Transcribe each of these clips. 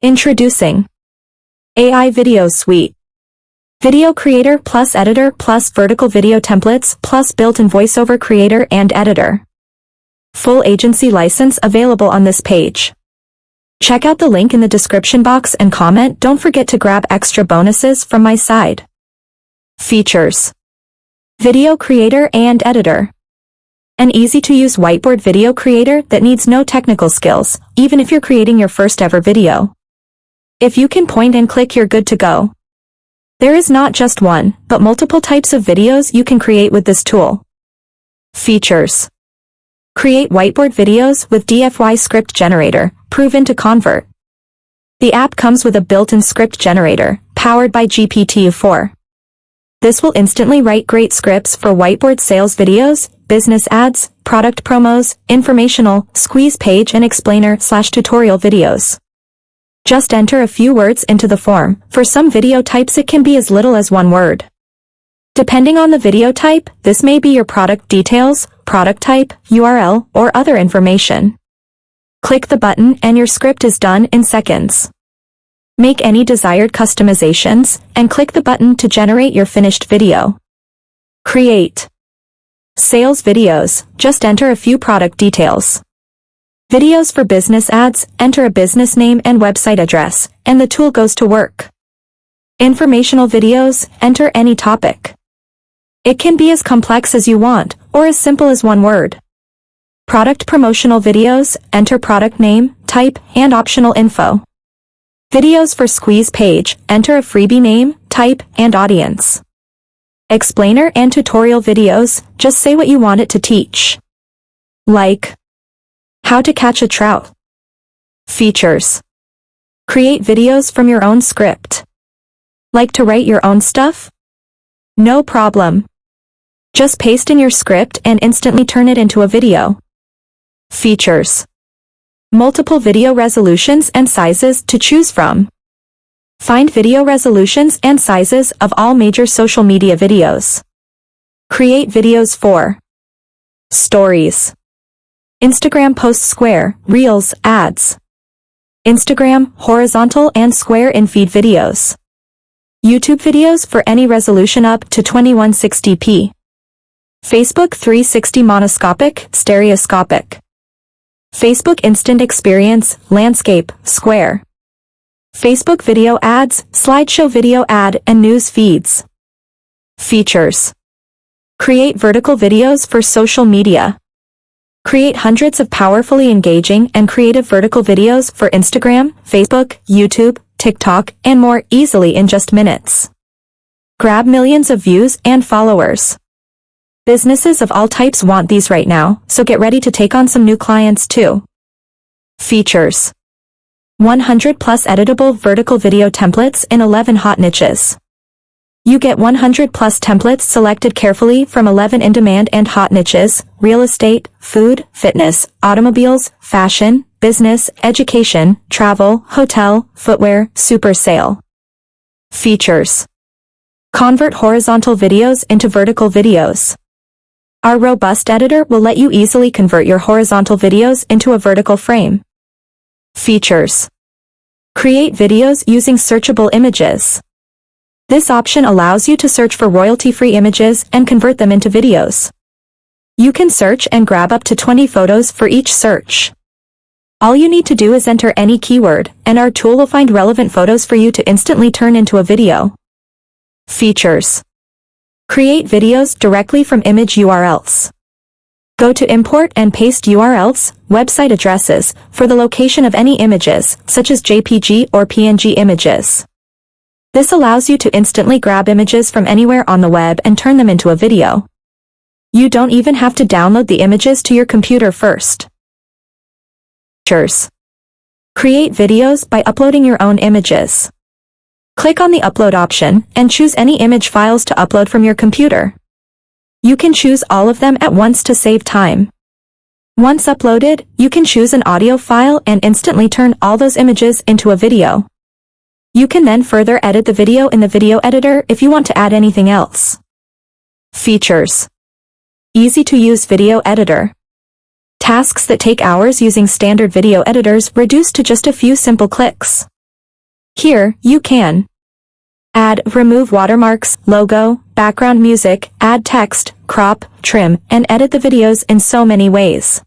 Introducing AI Video Suite. Video Creator plus Editor plus Vertical Video Templates plus built-in VoiceOver Creator and Editor. Full agency license available on this page. Check out the link in the description box and comment. Don't forget to grab extra bonuses from my side. Features. Video Creator and Editor. An easy-to-use whiteboard video creator that needs no technical skills, even if you're creating your first ever video. If you can point and click, you're good to go. There is not just one, but multiple types of videos you can create with this tool. Features. Create whiteboard videos with DFY script generator, proven to convert. The app comes with a built-in script generator, powered by GPT-4. This will instantly write great scripts for whiteboard sales videos, business ads, product promos, informational, squeeze page and explainer/tutorial videos. Just enter a few words into the form. For some video types it can be as little as one word. Depending on the video type, this may be your product details, product type, URL, or other information. Click the button and your script is done in seconds. Make any desired customizations, and click the button to generate your finished video. Create sales videos. Just enter a few product details. Videos for business ads, enter a business name and website address, and the tool goes to work. Informational videos, enter any topic. It can be as complex as you want, or as simple as one word. Product promotional videos, enter product name, type, and optional info. Videos for squeeze page, enter a freebie name, type, and audience. Explainer and tutorial videos, just say what you want it to teach. Like how to catch a trout. Features. Create videos from your own script. Like to write your own stuff? No problem. Just paste in your script and instantly turn it into a video. Features. Multiple video resolutions and sizes to choose from. Find video resolutions and sizes of all major social media videos. Create videos for stories. Instagram post square, reels, ads. Instagram, horizontal and square in feed videos. YouTube videos for any resolution up to 2160p. Facebook 360 monoscopic, stereoscopic. Facebook Instant Experience, landscape, square. Facebook video ads, slideshow video ad and news feeds. Features. Create vertical videos for social media. Create hundreds of powerfully engaging and creative vertical videos for Instagram, Facebook, YouTube, TikTok, and more easily in just minutes. Grab millions of views and followers. Businesses of all types want these right now, so get ready to take on some new clients too. Features. 100 plus editable vertical video templates in 11 hot niches. You get 100 plus templates selected carefully from 11 in-demand and hot niches: real estate, food, fitness, automobiles, fashion, business, education, travel, hotel, footwear, super sale. Features. Convert horizontal videos into vertical videos. Our robust editor will let you easily convert your horizontal videos into a vertical frame. Features. Create videos using searchable images. This option allows you to search for royalty-free images and convert them into videos. You can search and grab up to 20 photos for each search. All you need to do is enter any keyword, and our tool will find relevant photos for you to instantly turn into a video. Features. Create videos directly from image URLs. Go to import and paste URLs, website addresses, for the location of any images, such as JPG or PNG images. This allows you to instantly grab images from anywhere on the web and turn them into a video. You don't even have to download the images to your computer first. Features. Create videos by uploading your own images. Click on the upload option and choose any image files to upload from your computer. You can choose all of them at once to save time. Once uploaded, you can choose an audio file and instantly turn all those images into a video. You can then further edit the video in the video editor if you want to add anything else. Features. Easy to use video editor. Tasks that take hours using standard video editors reduced to just a few simple clicks. Here, you can add, remove watermarks, logo, background music, add text, crop, trim, and edit the videos in so many ways.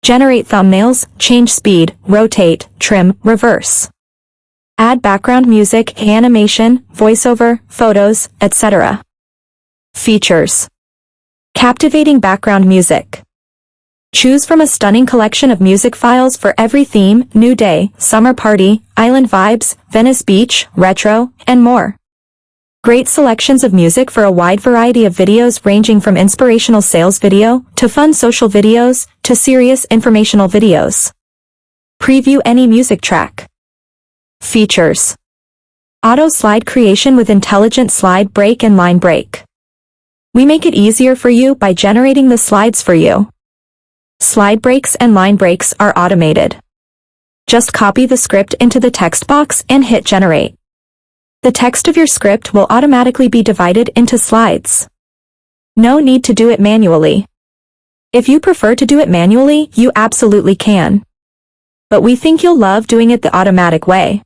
Generate thumbnails, change speed, rotate, trim, reverse. Add background music, animation, voiceover, photos, etc. Features. Captivating background music. Choose from a stunning collection of music files for every theme, new day, summer party, island vibes, Venice beach, retro, and more. Great selections of music for a wide variety of videos ranging from inspirational sales video, to fun social videos, to serious informational videos. Preview any music track. Features. Auto slide creation with intelligent slide break and line break. We make it easier for you by generating the slides for you. Slide breaks and line breaks are automated. Just copy the script into the text box and hit generate. The text of your script will automatically be divided into slides. No need to do it manually. If you prefer to do it manually, you absolutely can. But we think you'll love doing it the automatic way.